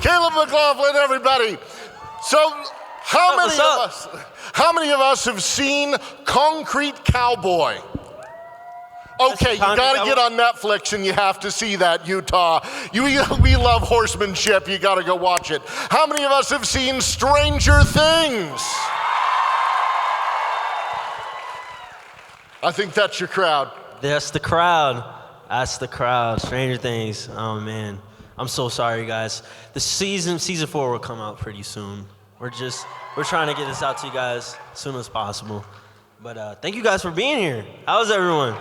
Caleb McLaughlin, everybody. So, how many of us have seen Concrete Cowboy? Okay, you gotta get on Netflix and you have to see that, Utah. We love horsemanship, you gotta go watch it. How many of us have seen Stranger Things? I think that's your crowd. That's the crowd. That's the crowd. Stranger Things. Oh man, I'm so sorry, guys. The season 4 will come out pretty soon. We're trying to get this out to you guys as soon as possible. But thank you guys for being here. How's everyone?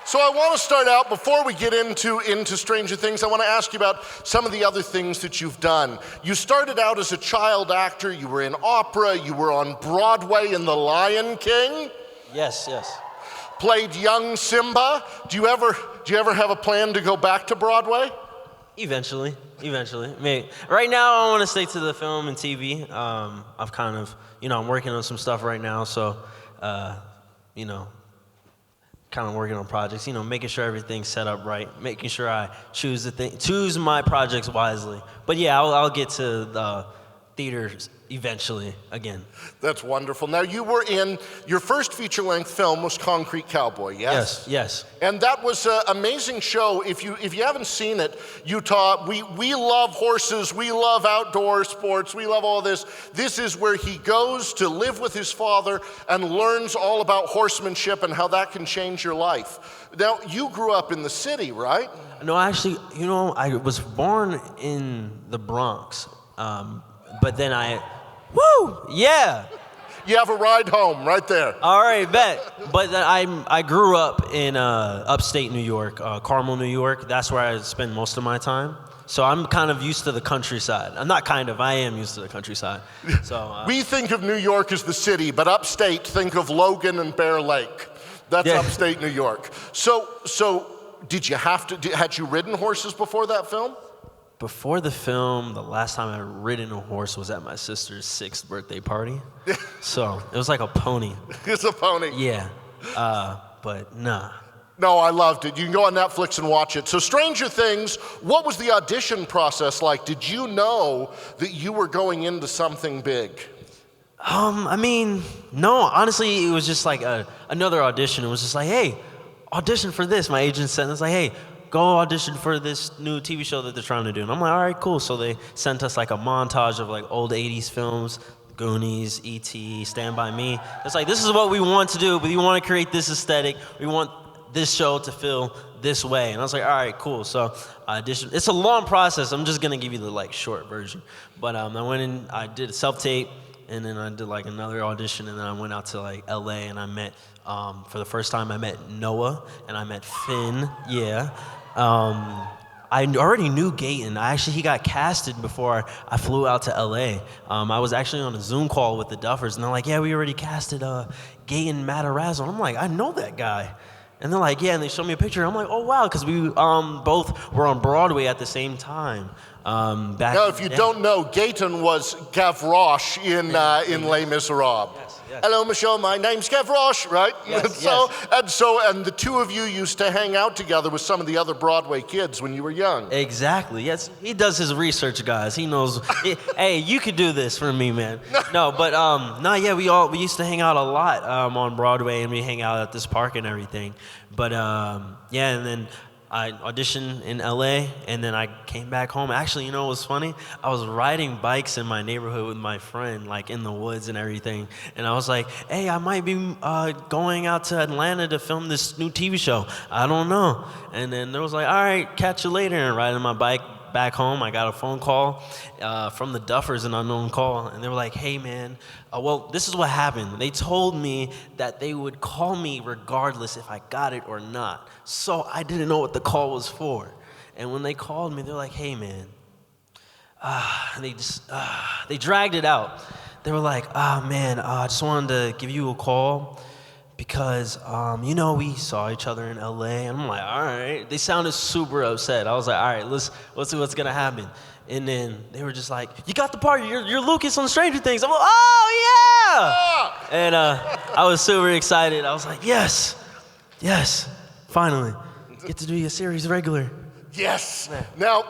So I want to start out, before we get into Stranger Things, I want to ask you about some of the other things that you've done. You started out as a child actor, you were in opera, you were on Broadway in The Lion King. Yes. Played young Simba. Do you ever have a plan to go back to Broadway? Eventually. Maybe. Right now I want to stay to the film and TV. I've kind of, I'm working on some stuff right now, so, kind of working on projects, making sure everything's set up right, making sure I choose my projects wisely. But yeah, I'll get to the theaters eventually again. That's wonderful. Now, you were in, your first feature-length film was Concrete Cowboy, yes? Yes. And that was an amazing show. If you haven't seen it, Utah, we love horses, we love outdoor sports, we love all this. This is where he goes to live with his father and learns all about horsemanship and how that can change your life. Now, you grew up in the city, right? No, actually, I was born in the Bronx, but then yeah. You have a ride home right there. All right, bet. But I grew up in upstate New York, Carmel, New York. That's where I spend most of my time. So I'm kind of used to the countryside. I'm not kind of, I am used to the countryside. So we think of New York as the city, but upstate, think of Logan and Bear Lake. That's upstate New York. So had you ridden horses before that film? Before the film, the last time I ridden a horse was at my sister's 6th birthday party. So it was like a pony. It's a pony. Yeah, but nah. No, I loved it. You can go on Netflix and watch it. So Stranger Things, what was the audition process like? Did you know that you were going into something big? No, honestly, it was just like another audition. It was just like, hey, audition for this. My agent said, it's like, hey, go audition for this new TV show that they're trying to do. And I'm like, all right, cool. So they sent us like a montage of like old 80s films, Goonies, E.T., Stand By Me. It's like, this is what we want to do, but we want to create this aesthetic. We want this show to feel this way. And I was like, all right, cool. So I auditioned. It's a long process. I'm just going to give you the like short version. But I went in, I did a self-tape, and then I did like another audition, and then I went out to like LA, and I met, for the first time I met Noah, and I met Finn, yeah. I already knew Gaten. He got casted before I flew out to LA. I was actually on a Zoom call with the Duffers, and they're like, yeah, we already casted Gaten Matarazzo. And I'm like, I know that guy. And they're like, yeah, and they showed me a picture. I'm like, oh, wow, because we both were on Broadway at the same time. Now, if you don't know, Gaten was Gavroche in Les Miserables. Yes. Hello, Michelle, my name's Gavroche, right? Yes, And the two of you used to hang out together with some of the other Broadway kids when you were young. Exactly, yes. He does his research, guys. He knows, hey, you could do this for me, man. We used to hang out a lot on Broadway, and we hang out at this park and everything. But, and then I auditioned in LA, and then I came back home. Actually, it was funny? I was riding bikes in my neighborhood with my friend, like in the woods and everything. And I was like, hey, I might be going out to Atlanta to film this new TV show. I don't know. And then there was like, all right, catch you later. And riding my bike back home, I got a phone call from the Duffers, an unknown call. And they were like, hey, man, this is what happened. They told me that they would call me regardless if I got it or not. So I didn't know what the call was for. And when they called me, they're like, hey, man. They dragged it out. They were like, man, I just wanted to give you a call because, we saw each other in L.A. And I'm like, all right. They sounded super upset. I was like, all right, let's see what's going to happen. And then they were just like, you got the part. You're Lucas on Stranger Things. I'm like, oh, yeah. And I was super excited. I was like, yes, finally. Get to do your series regular. Yes. Now,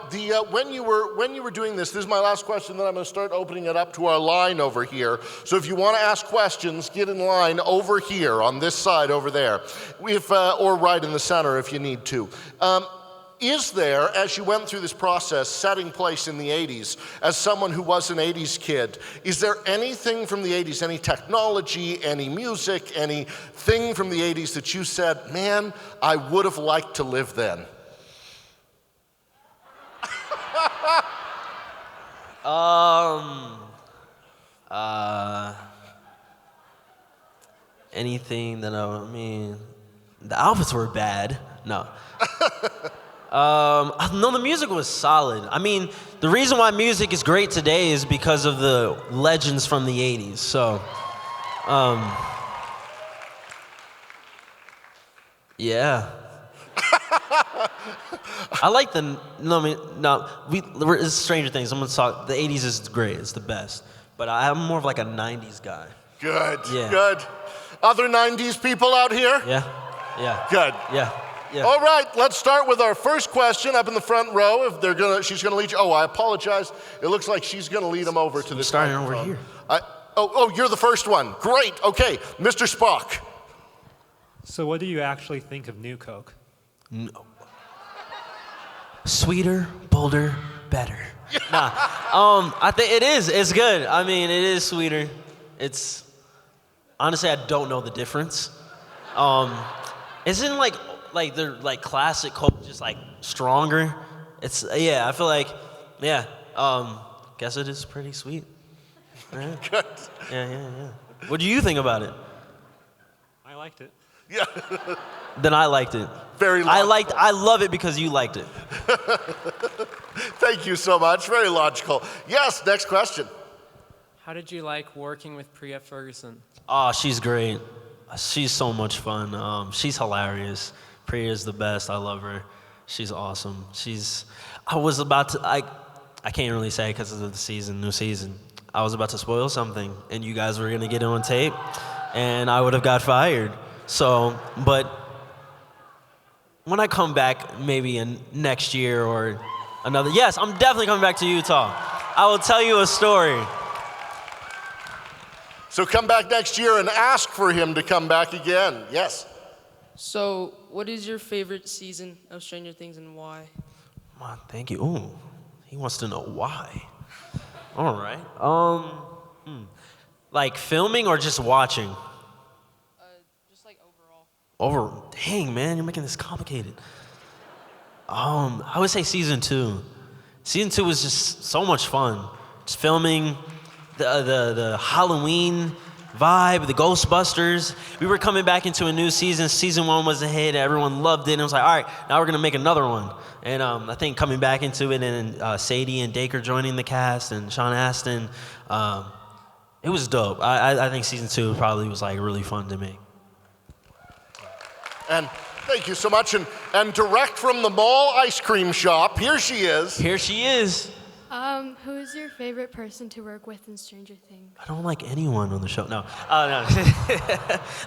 when you were doing this is my last question, then I'm going to start opening it up to our line over here. So if you want to ask questions, get in line over here on this side over there, or right in the center if you need to. Is there, as you went through this process, setting place in the 80s, as someone who was an 80s kid, is there anything from the 80s, any technology, any music, anything from the 80s that you said, man, I would have liked to live then? Anything that the outfits were bad. No. No, the music was solid. I mean, the reason why music is great today is because of the legends from the 80s. So, yeah. I like it's Stranger Things. I'm gonna talk. The 80s is great. It's the best. But I'm more of like a 90s guy. Good. Yeah. Good. Other 90s people out here? Yeah. Yeah. Good. Yeah. Yeah. All right, let's start with our first question up in the front row. If she's gonna lead you. Oh, I apologize. It looks like she's gonna lead them over to this. Starting over here. You're the first one. Great. Okay, Mr. Spock. So, what do you actually think of New Coke? No. Sweeter, bolder, better. Nah. I think it is. It's good. I mean, it is sweeter. It's honestly, I don't know the difference. Isn't like they're like classic Coke, just like stronger. It's I feel like guess it is pretty sweet. Yeah. Good. Yeah. What do you think about it? I liked it. Yeah. Then I liked it. Very logical. I love it because you liked it. Thank you so much. Very logical. Yes, next question. How did you like working with Priya Ferguson? Oh, she's great. She's so much fun. She's hilarious. Priya's the best. I love her. She's awesome. I can't really say because of the new season. I was about to spoil something, and you guys were going to get it on tape, and I would have got fired. So, but when I come back maybe in next year or another, yes, I'm definitely coming back to Utah. I will tell you a story. So come back next year and ask for him to come back again. Yes. So, what is your favorite season of Stranger Things and why? Come on, thank you. Ooh, he wants to know why. All right. Like filming or just watching? Just like overall. Dang, man, you're making this complicated. I would say season 2. Season 2 was just so much fun. Just filming the Halloween vibe, the Ghostbusters. We were coming back into a new season. Season 1 was a hit. Everyone loved it. And it was like, all right, now we're going to make another one. And I think coming back into it and Sadie and Dacre joining the cast and Sean Astin, it was dope. I think season 2 probably was like really fun to make. And thank you so much. And direct from the mall ice cream shop, here she is. Here she is. Who is your favorite person to work with in Stranger Things? I don't like anyone on the show. No. No.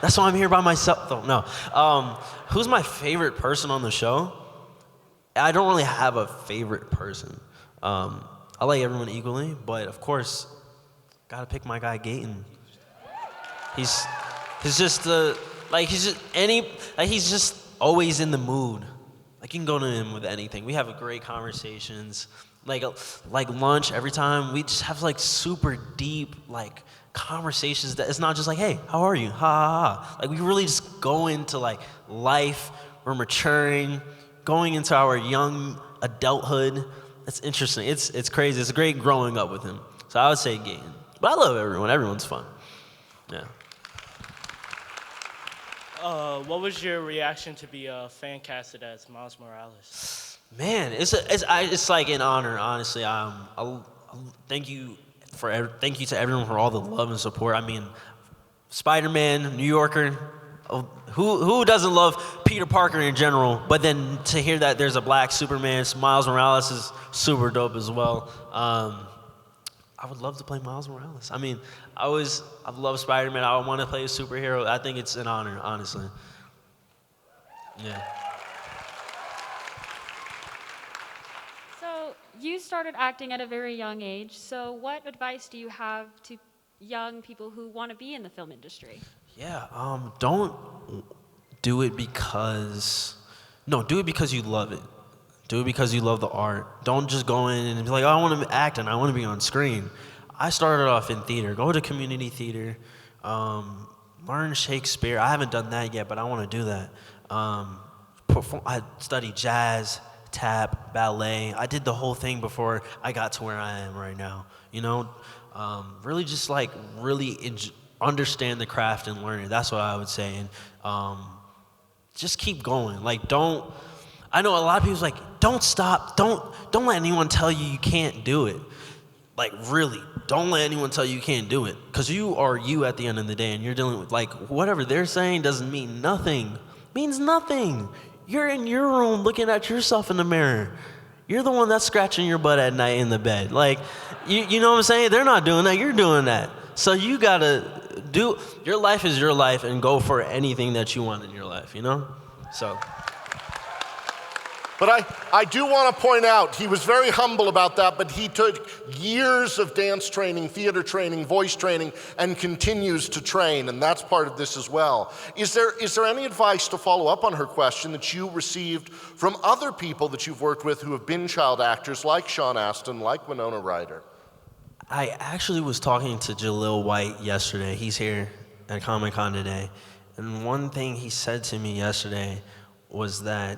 That's why I'm here by myself. Though. No. Who's my favorite person on the show? I don't really have a favorite person. I like everyone equally, but of course, gotta pick my guy Gaten. He's just he's just always in the mood. Like you can go to him with anything. We have great conversations. Like lunch every time we just have like super deep like conversations that it's not just like, hey, how are you? Ha ha ha. Like we really just go into like life. We're maturing, going into our young adulthood. It's interesting. It's crazy. It's great growing up with him. So I would say Gaten. But I love everyone. Everyone's fun. Yeah. What was your reaction to be fan casted as Miles Morales? Man, it's like an honor, honestly. Thank you to everyone for all the love and support. I mean, Spider-Man, New Yorker, who doesn't love Peter Parker in general? But then to hear that there's a black Superman, Miles Morales is super dope as well. I would love to play Miles Morales. I mean, I love Spider-Man. I want to play a superhero. I think it's an honor, honestly. Yeah. So you started acting at a very young age. So what advice do you have to young people who want to be in the film industry? Yeah, don't do it because, no, do it because you love it. Do it because you love the art. Don't just go in and be like, oh, I want to act and I want to be on screen. I started off in theater. Go to community theater. Learn Shakespeare. I haven't done that yet, but I want to do that. I studied jazz, tap, ballet. I did the whole thing before I got to where I am right now. You know, really just like understand the craft and learn it. That's what I would say. And just keep going. Like, don't. I know a lot of people's like, don't stop. Don't let anyone tell you you can't do it. Like, really, don't let anyone tell you can't do it. Because you are you at the end of the day, and you're dealing with, like, whatever they're saying doesn't mean nothing. Means nothing. You're in your room looking at yourself in the mirror. You're the one that's scratching your butt at night in the bed. Like, you know what I'm saying? They're not doing that. You're doing that. So you got to do, your life is your life, and go for anything that you want in your life, you know? So. But I do want to point out, he was very humble about that, but he took years of dance training, theater training, voice training, and continues to train, and that's part of this as well. Is there any advice, to follow up on her question, that you received from other people that you've worked with who have been child actors, like Sean Astin, like Winona Ryder? I actually was talking to Jalil White yesterday. He's here at Comic-Con today. And one thing he said to me yesterday was that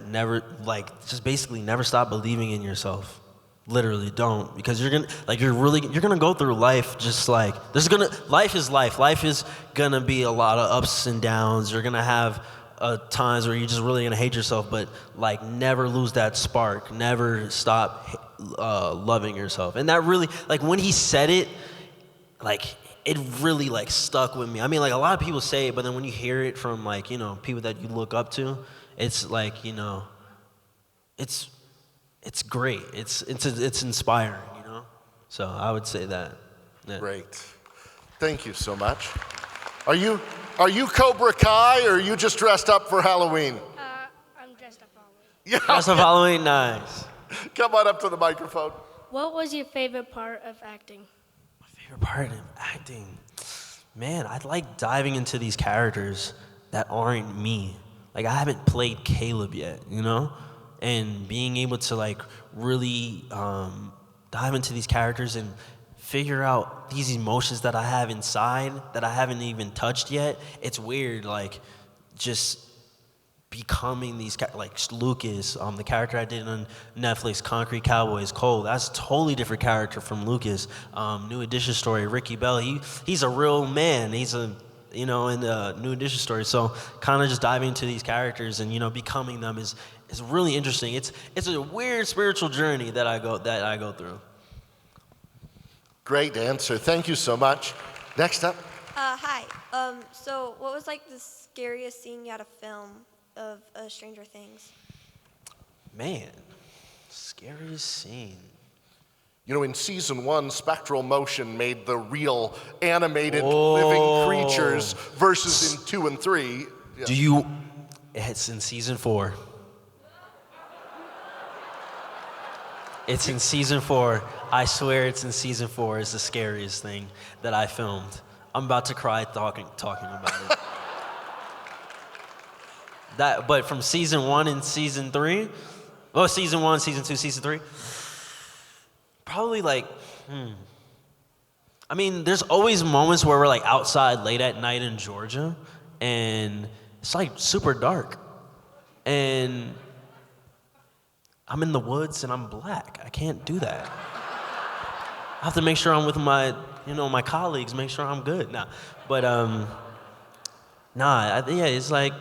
just basically never stop believing in yourself. Literally, don't. Because you're gonna go through life just like, life is life. Life is gonna be a lot of ups and downs. You're gonna have times where you're just really gonna hate yourself, but like, never lose that spark. Never stop loving yourself. And that really, like, when he said it, like, it really like stuck with me. I mean, like, a lot of people say it, but then when you hear it from, like, you know, people that you look up to, it's like, you know, it's great. It's inspiring, you know? So I would say that. Yeah. Great. Thank you so much. Are you Cobra Kai, or are you just dressed up for Halloween? I'm dressed up for Halloween. Yeah. Dressed up Halloween, nice. Come on up to the microphone. What was your favorite part of acting? My favorite part of acting? Man, I like diving into these characters that aren't me. Like, I haven't played Caleb yet, you know? And being able to, like, really dive into these characters and figure out these emotions that I have inside that I haven't even touched yet. It's weird, like, just becoming these, like Lucas, the character I did on Netflix, Concrete Cowboy, is Cole. That's a totally different character from Lucas. New Edition story, Ricky Bell, he's a real man. He's you know, in the New Edition story. So kind of just diving into these characters and, you know, becoming them is really interesting. It's a weird spiritual journey that I go through. Great answer. Thank you so much. Next up. Hi. So what was like the scariest scene you had to film of Stranger Things? Man, scariest scene. You know, in season 1, spectral motion made the real animated living creatures, versus in 2 and 3. Yeah. It's in season 4. It's in season 4. I swear it's in season 4. It's the scariest thing that I filmed. I'm about to cry talking about it. But from season 1 and season 3, season 1, season 2, season 3, probably like, I mean, there's always moments where we're like outside late at night in Georgia, and it's like super dark, and I'm in the woods and I'm black. I can't do that. I have to make sure I'm with my colleagues, make sure I'm good. It's like,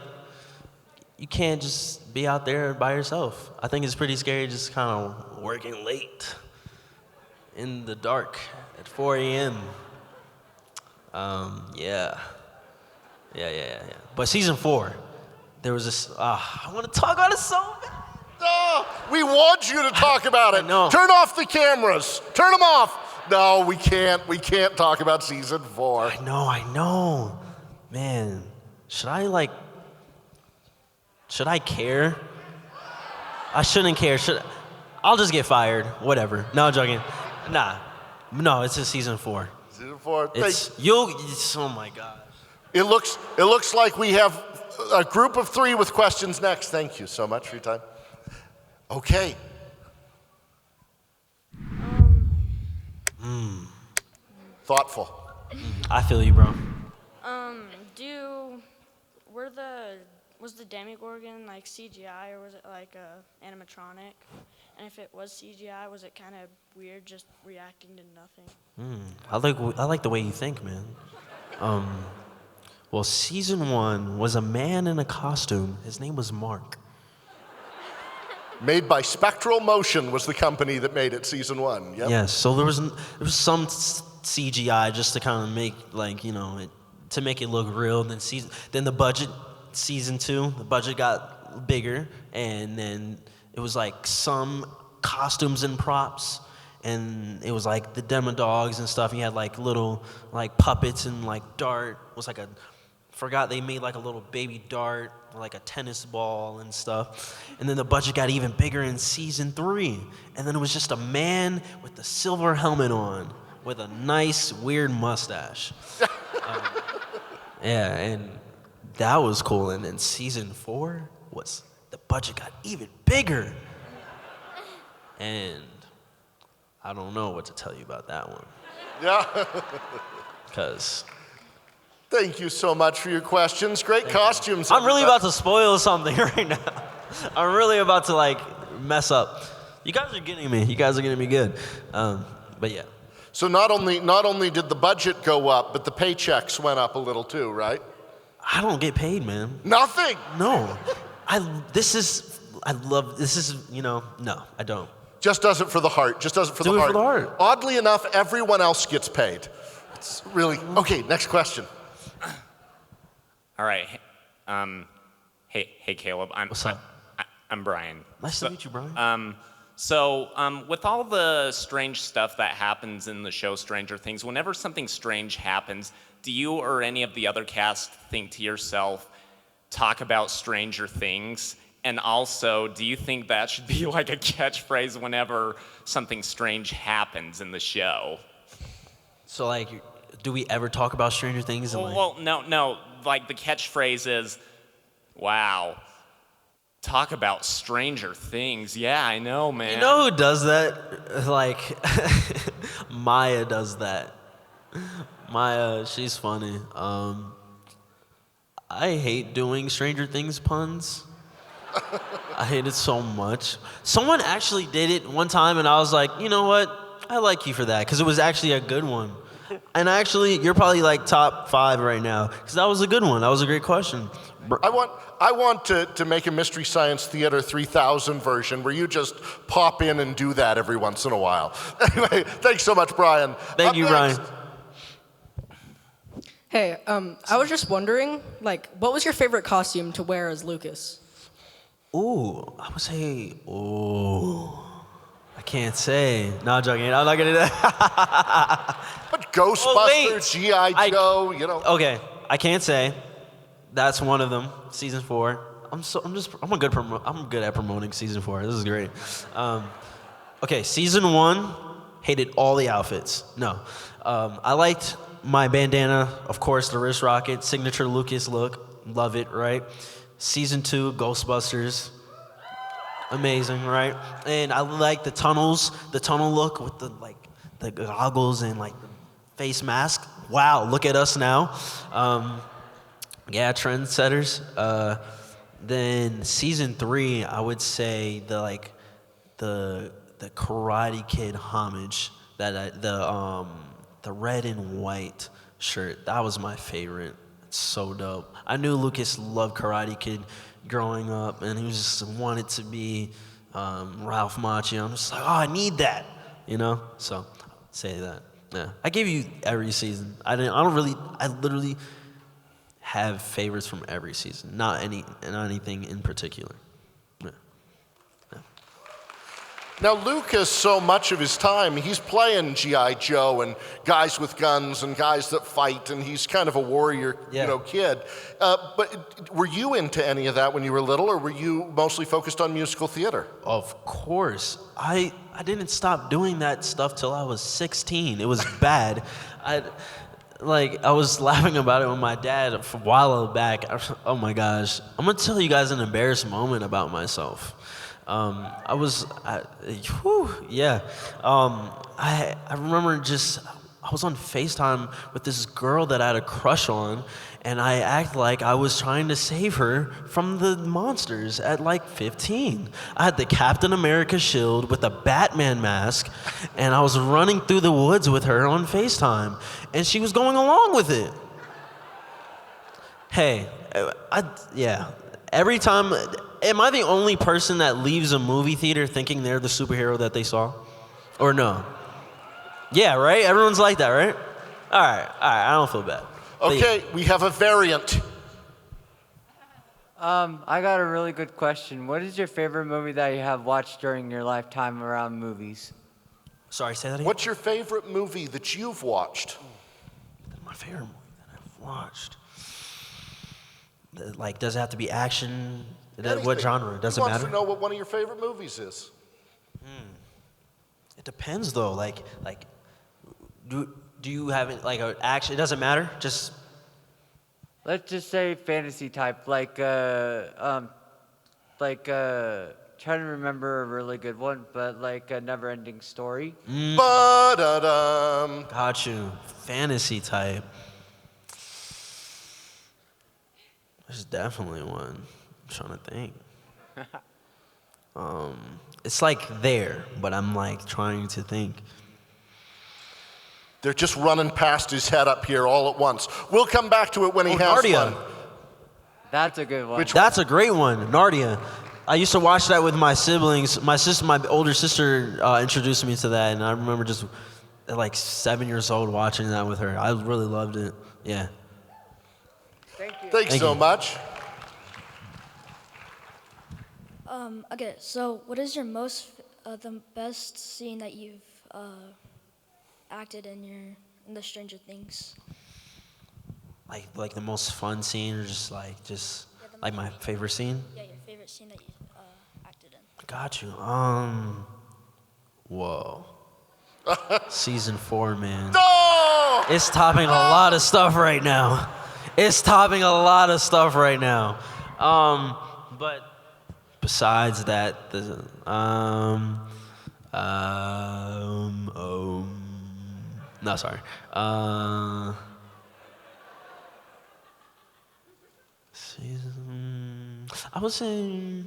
you can't just be out there by yourself. I think it's pretty scary just kind of working late in the dark at 4 a.m. Yeah. But season 4, there was this, I want to talk about it so bad. We want you to talk about it. No. Turn off the cameras. Turn them off. No, we can't. We can't talk about season 4. I know. Man, should I care? I shouldn't care. I'll just get fired. Whatever. No, I'm joking. Nah. No, it's a season 4. Season 4. Oh my God. It looks like we have a group of 3 with questions next. Thank you so much for your time. Okay. Thoughtful. I feel you, bro. Was the Demogorgon like CGI or was it like animatronic? And if it was CGI, was it kind of weird just reacting to nothing? I like the way you think, man. Well, season 1 was a man in a costume. His name was Mark. Made by Spectral Motion was the company that made it season 1. Yep. Yes. So there was some CGI just to kind of make to make it look real. Then the budget. Season 2, the budget got bigger, and then it was like some costumes and props, and it was like the Demodogs and stuff. You had like little like puppets and like dart. It was like forgot they made like a little baby dart, like a tennis ball and stuff. And then the budget got even bigger in season 3, and then it was just a man with the silver helmet on with a nice weird mustache. Yeah, and that was cool. And then season 4 was the budget got even bigger. And I don't know what to tell you about that one. Yeah. Because thank you so much for your questions. Great costumes. I'm really about to spoil something right now. I'm really about to like mess up. You guys are getting me. You guys are getting me good. But yeah. So not only did the budget go up, but the paychecks went up a little too, right? I don't get paid, man. Nothing. No. No, I don't. Just does it for the heart. Just does it for the heart. Do it for the heart. Oddly enough, everyone else gets paid. It's really okay. Next question. All right. Hey, Caleb. What's up? I'm Brian. Nice to meet you, Brian. With all the strange stuff that happens in the show Stranger Things, whenever something strange happens, do you or any of the other cast think to yourself, talk about Stranger Things? And also, do you think that should be like a catchphrase whenever something strange happens in the show? So, like, do we ever talk about Stranger Things? No. Like, the catchphrase is, wow, talk about Stranger Things. Yeah, I know, man. You know who does that? Like, Maya does that. Maya, she's funny. I hate doing Stranger Things puns. I hate it so much. Someone actually did it one time, and I was like, you know what? I like you for that, because it was actually a good one. And actually, you're probably like top 5 right now, because that was a good one. That was a great question. I want to make a Mystery Science Theater 3000 version where you just pop in and do that every once in a while. Anyway, thanks so much, Brian. Thank you, Brian. Hey, I was just wondering, like, what was your favorite costume to wear as Lucas? Ooh, I would say, I can't say. No, I'm joking. I'm not gonna do that. But Ghostbusters, G.I. Joe, you know. Okay, I can't say. That's one of them. Season 4. I'm good at promoting season 4. This is great. Okay, season 1, hated all the outfits. No, I liked my bandana, of course, the wrist rocket, signature Lucas look. Love it, right? Season 2, Ghostbusters. Amazing, right? And I like the tunnel look with the goggles and like the face mask. Wow, look at us now. Yeah, trendsetters. Then season 3, I would say the Karate Kid homage, the red and white shirt. That was my favorite. It's so dope. I knew Lucas loved Karate Kid growing up, and he was just wanted to be Ralph Macchio. I'm just like, oh, I need that, you know. So say that. Yeah, I gave you every season. I literally have favorites from every season, not anything in particular. Yeah. Yeah. Now, Lucas, so much of his time, he's playing G.I. Joe and guys with guns and guys that fight, and he's kind of a warrior, kid. But were you into any of that when you were little, or were you mostly focused on musical theater? Of course. I didn't stop doing that stuff till I was 16. It was bad. I was laughing about it with my dad a while back. Oh my gosh. I'm gonna tell you guys an embarrassing moment about myself. I remember I was on FaceTime with this girl that I had a crush on, and I act like I was trying to save her from the monsters at like 15. I had the Captain America shield with a Batman mask, and I was running through the woods with her on FaceTime, and she was going along with it. Hey, every time, am I the only person that leaves a movie theater thinking they're the superhero that they saw? Or no? Yeah, right? Everyone's like that, right? All right, I don't feel bad. Okay, we have a variant. I got a really good question. What is your favorite movie that you have watched during your lifetime around movies? Sorry, say that again? What's your favorite movie that you've watched? My favorite movie that I've watched. Like, does it have to be action? What genre? Does it matter? Who wants to know what one of your favorite movies is? It depends, though. Like, do you have it, like an action? It doesn't matter. Just let's just say fantasy type, trying to remember a really good one, but like a never-ending story. Ba-da-dum. Got you. Fantasy type. There's definitely one. I'm trying to think. It's like there, but I'm like trying to think. They're just running past his head up here all at once. We'll come back to it when he has Narnia. one. That's a good one. That's a great one, Narnia. I used to watch that with my siblings. My older sister introduced me to that, and I remember just at like 7 years old watching that with her. I really loved it. Yeah. Thank you. Thanks so much. Okay, so what is your the best scene that you've acted in the Stranger Things? Like the most fun scene, or just like my favorite scene? Yeah, your favorite scene that you acted in. Got you. Whoa. Season 4, man. No! It's topping a lot of stuff right now. But besides that, no, sorry. I was in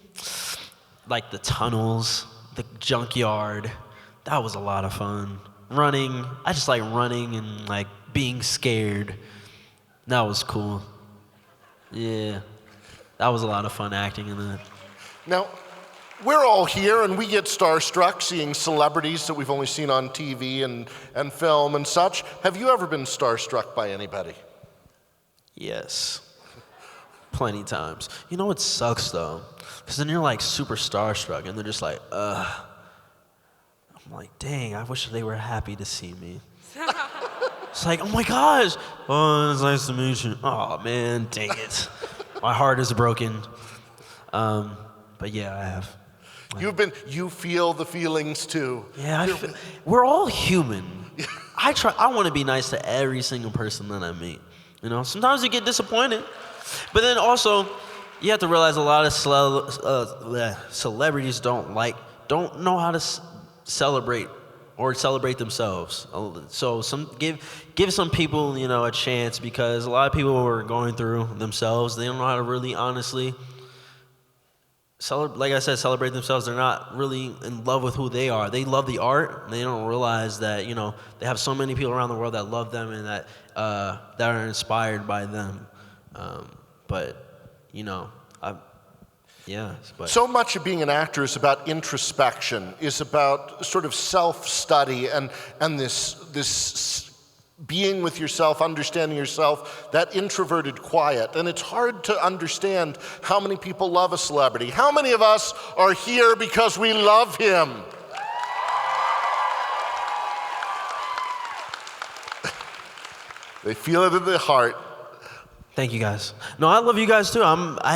like the tunnels, the junkyard. That was a lot of fun. Running, I just like running and like being scared. That was cool. Yeah, that was a lot of fun acting in that. Now, we're all here and we get starstruck seeing celebrities that we've only seen on TV and film and such. Have you ever been starstruck by anybody? Yes. Plenty times. You know what sucks though? Because then you're like super starstruck and they're just like, ugh. I'm like, dang, I wish they were happy to see me. It's like, oh my gosh. Oh, it's nice to meet you. Oh man, dang it. My heart is broken. But yeah, I have. You feel the feelings too. Yeah, we're all human. I want to be nice to every single person that I meet. You know, sometimes you get disappointed. But then also, you have to realize a lot of celebrities don't know how to celebrate themselves. So give some people, you know, a chance, because a lot of people are going through themselves. They don't know how to really honestly celebrate themselves. They're not really in love with who they are. They love the art, and they don't realize that, you know, they have so many people around the world that love them and that are inspired by them. But, you know, so much of being an actor is about introspection, is about sort of self-study and this being with yourself, understanding yourself, that introverted quiet. And it's hard to understand how many people love a celebrity. How many of us are here because we love him? They feel it in their heart. Thank you guys. No, I love you guys too.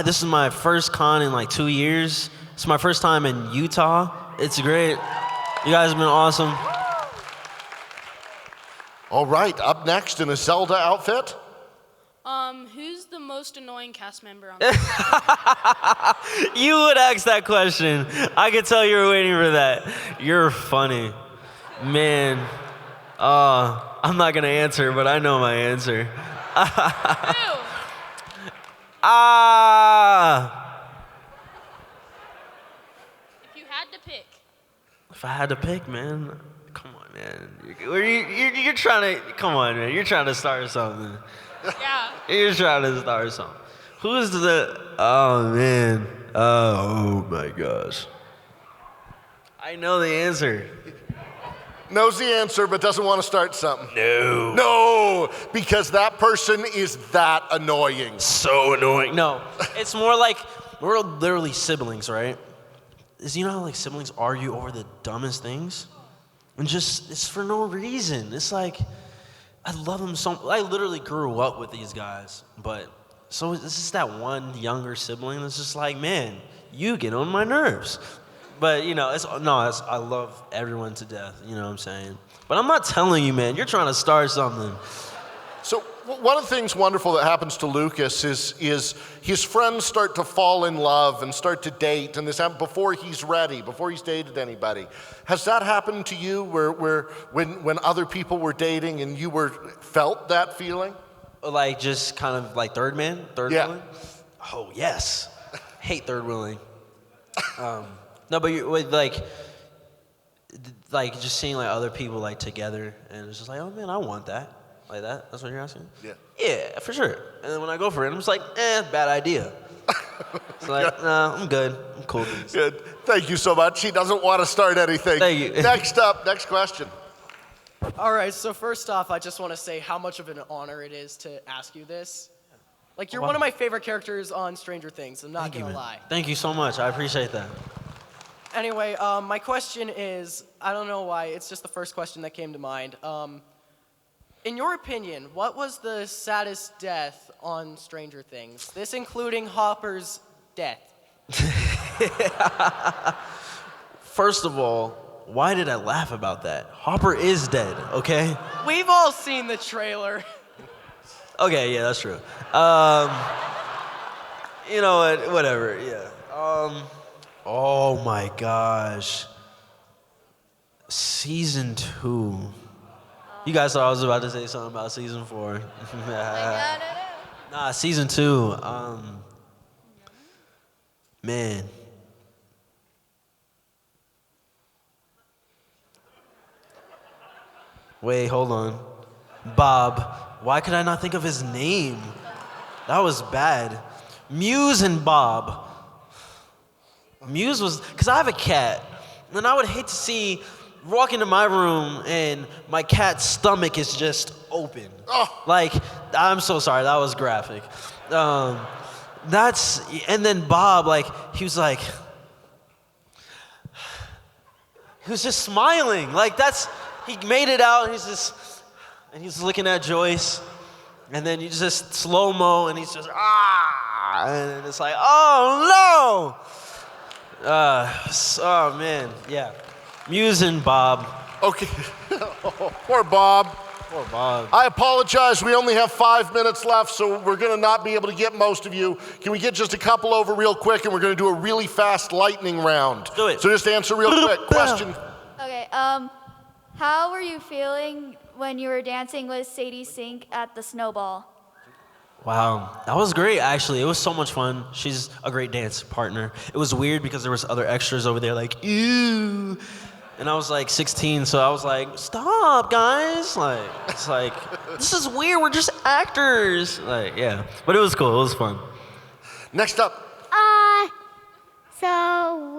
This is my first con in like 2 years. It's my first time in Utah. It's great. You guys have been awesome. All right, up next in a Zelda outfit. Who's the most annoying cast member on You would ask that question. I could tell you were waiting for that. You're funny. Man. I'm not going to answer, but I know my answer. If you had to pick. If I had to pick, man, come on, man. You're trying to, come on, man. You're trying to start something. Yeah. You're trying to start something. Who's oh, man. Oh, my gosh. I know the answer. Knows the answer, but doesn't want to start something. No. No, because that person is that annoying. So annoying. No, it's more like we're literally siblings, right? You know how like siblings argue over the dumbest things? And just, it's for no reason. It's like, I love them so, I literally grew up with these guys, but so it's just that one younger sibling that's just like, man, you get on my nerves. But, you know, I love everyone to death, you know what I'm saying? But I'm not telling you, man, you're trying to start something. So one of the things wonderful that happens to Lucas is his friends start to fall in love and start to date, and this happened before he's ready, before he's dated anybody. Has that happened to you where when other people were dating and you felt that feeling? Like just kind of like third wheeling? Oh, yes. Hate third wheeling. No, but like just seeing like other people like together, and it's just like, oh man, I want that, like that. That's what you're asking? Yeah. Yeah, for sure. And then when I go for it, I'm just like, bad idea. It's like, nah, I'm good. I'm cool. Good. Thank you so much. He doesn't want to start anything. Thank you. Next up, next question. All right, so first off, I just want to say how much of an honor it is to ask you this. Like, you're one of my favorite characters on Stranger Things, I'm not going to lie. Thank you so much. I appreciate that. Anyway, my question is, I don't know why, it's just the first question that came to mind. In your opinion, what was the saddest death on Stranger Things? This including Hopper's death. First of all, why did I laugh about that? Hopper is dead, okay? We've all seen the trailer. Okay, yeah, that's true. You know what, whatever, yeah. Oh my gosh. Season 2. You guys thought I was about to say something about season 4. Nah, season 2. Man. Wait, hold on. Bob. Why could I not think of his name? That was bad. Muse and Bob. Muse was, because I have a cat, and I would hate to walk into my room and my cat's stomach is just open. Oh. Like, I'm so sorry, that was graphic. And then Bob, like, he was just smiling. Like, he made it out, and he's looking at Joyce, and then you just slow-mo, and he's just, and it's like, oh no! Oh man, yeah. Muse and Bob. Okay. Poor Bob. Poor Bob. I apologize. We only have 5 minutes left, so we're going to not be able to get most of you. Can we get just a couple over real quick, and we're going to do a really fast lightning round. Do it. So just answer real quick. Question. Okay, how were you feeling when you were dancing with Sadie Sink at the Snowball? Wow, that was great, actually. It was so much fun. She's a great dance partner. It was weird because there was other extras over there like, ew. And I was like 16, so I was like, stop, guys. Like, it's like, this is weird. We're just actors. Like, yeah. But it was cool. It was fun. Next up. So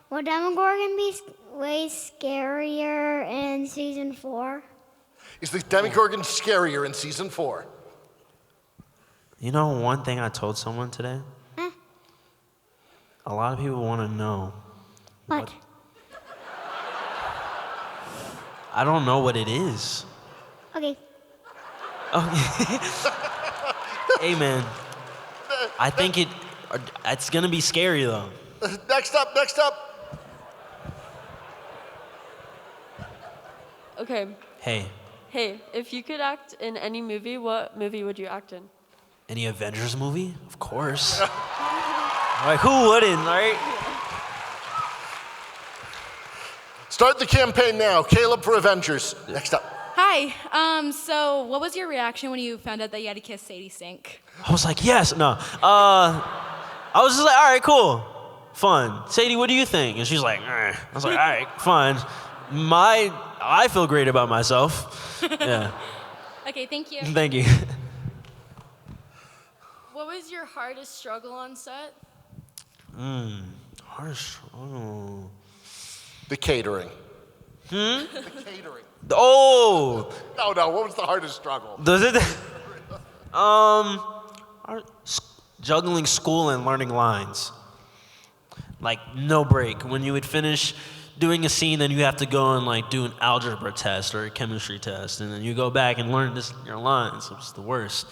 will Demogorgon be way scarier in season 4? Is the Demogorgon scarier in season 4? You know one thing I told someone today? A lot of people want to know. What? I don't know what it is. Okay. Hey, man. I think it's gonna be scary though. Next up. Okay. Hey, Hey, if you could act in any movie, what movie would you act in? any Avengers movie? Of course. Like, who wouldn't, right? Start the campaign now. Caleb for Avengers. Next up. Hi. So what was your reaction when you found out that you had to kiss Sadie Sink? I was like, yes, no. I was just like, all right, cool, fun. Sadie, what do you think? And she's like, I was like, all right, fine. I feel great about myself. Yeah. Okay, thank you. Thank you. What was your hardest struggle on set? Hardest struggle. The catering. The catering. Oh. No. What was the hardest struggle? Does it? Juggling school and learning lines. Like, no break. When you would finish doing a scene, then you have to go and like do an algebra test or a chemistry test, and then you go back and learn your lines, which is the worst.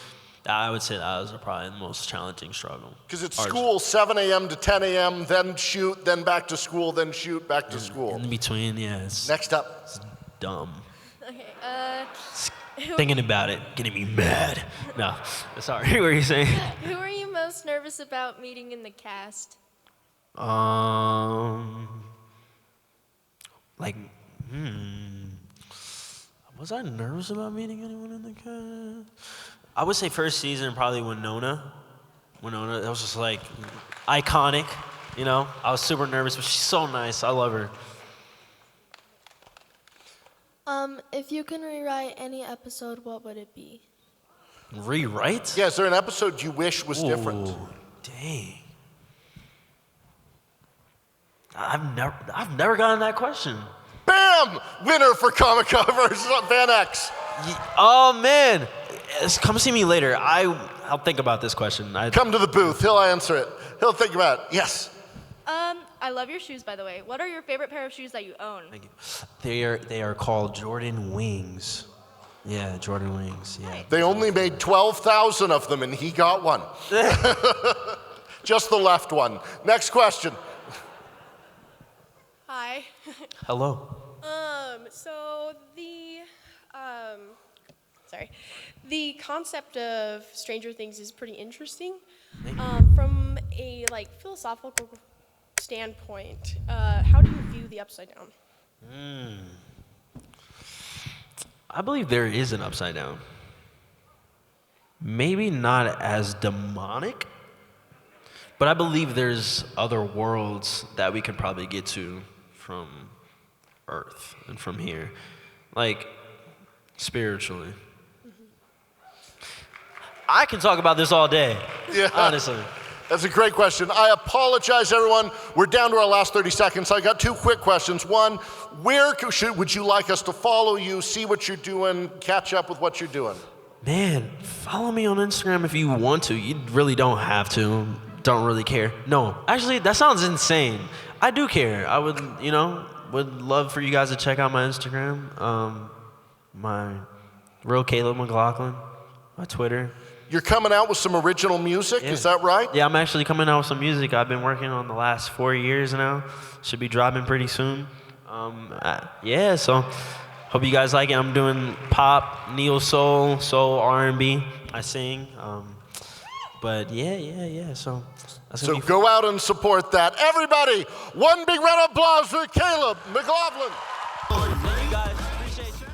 I would say that was probably the most challenging struggle. Because it's school 7 a.m. to 10 a.m., then shoot, then back to school, then shoot, back to school. In between, yeah. Next up. It's dumb. Okay. Thinking about it, getting me mad. No, sorry. What were you saying? Who are you most nervous about meeting in the cast? Was I nervous about meeting anyone in the cast? I would say first season, probably Winona. That was just like iconic, you know? I was super nervous, but she's so nice. I love her. If you can rewrite any episode, what would it be? Rewrite? Yeah, is there an episode you wish was different? Dang. I've never gotten that question. Bam! Winner for Comic versus FanX. Oh man, come see me later. I'll think about this question. Come to the booth. He'll answer it. He'll think about it. Yes. I love your shoes, by the way. What are your favorite pair of shoes that you own? Thank you. They are called Jordan Wings. Yeah, Jordan Wings. Yeah. They only made 12,000 of them, and he got one. Just the left one. Next question. Hi. Hello. So the concept of Stranger Things is pretty interesting. From a philosophical standpoint, how do you view the Upside Down? I believe there is an upside down. Maybe not as demonic, but I believe there's other worlds that we could probably get to from Earth and from here, like spiritually. I can talk about this all day, honestly. That's a great question. I apologize, everyone. We're down to our last 30 seconds. So I got two quick questions. One, where would you like us to follow you, see what you're doing, catch up with what you're doing? Man, follow me on Instagram if you want to. You really don't have to. Don't really care. No, actually, that sounds insane. I do care. I would love for you guys to check out my Instagram, my real Caleb McLaughlin, my Twitter. You're coming out with some original music, is that right? Yeah, I'm actually coming out with some music I've been working on the last 4 years now. Should be dropping pretty soon. So hope you guys like it. I'm doing pop, neo soul, R&B. I sing. So that's So go out and support that. Everybody, one big round of applause for Caleb McLaughlin. Love you guys. Appreciate you.